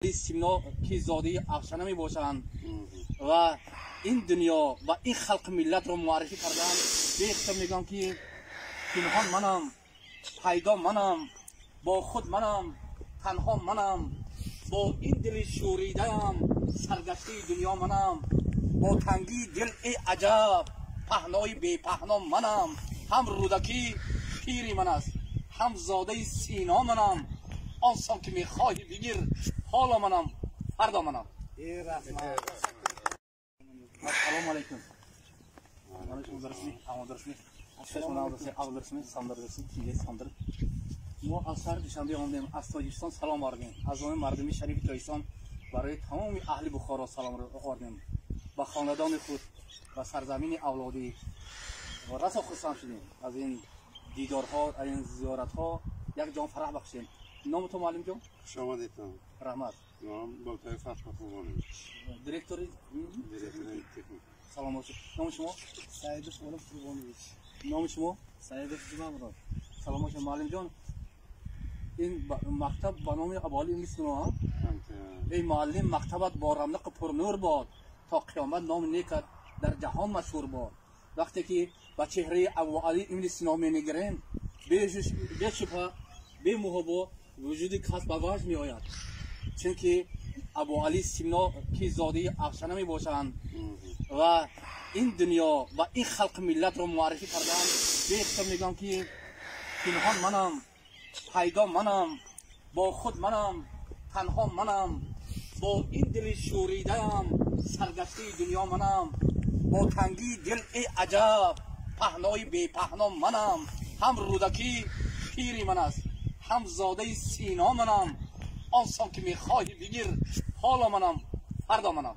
سیمنا که زاده افشانه می باشند و این دنیا و این خلق ملت رو معرفی کردن. به میگم که پنهان منم، پیدا منم، با خود منم، تنها منم، با این دل شوریده‌ام، سرگشته دنیا منم، با تنگی دل ای عجب پهنای بی پهنا منم. هم رودکی پیری من است، هم زاده سینا منم، آنسان که میخواهی بگیر حالا منم، فردا منم. السلام علیکم. ما از سر دوشنبه آمدیم از تاجیکستان سلام آوردیم. از نام مردمی شریف تاجیکستان برای تمام اهل بخارا سلام آوردیم. با خاندان خود و سرزمین اولادی و رسا خرسند شدیم. از این دیدارها، از این زیارتها یک جان فرح بخشیم. نام تو معلم جان؟ شما دیدم. رحمت. نام با طرف فتح‌خوانی. دیرکتوری تکنیک. سلام علیکم. نام شما؟ سعید خانم قربانی. نام شما؟ سعید جمعران. سلام علیکم معلم جان. این مکتب با نام ابوالی نیست نه؟ ای معلم مکتبت با رونق پرنور باد تا قیامت نام نیکت در جهان مشهور باد. وقتی که با چهره ابوالی انگلیسی نام میگیریم به شبه به محبت وجود کس به وجه می آید، چون که ابوالی سیمنا که زاده افشانه می باشند و این دنیا و این خلق ملت رو معرفی کردن. به میگم که پنهان منم، پیدا منم، با خود منم، تنها منم، با این دل شوریده‌ام، سرگشته دنیا منم، با تنگی دل ای عجب پهنای بی پهنا منم. هم رودکی پیری من است، هم زاده سینا منم، آنسان که میخواهی بگیر حالا منم، فردا منم.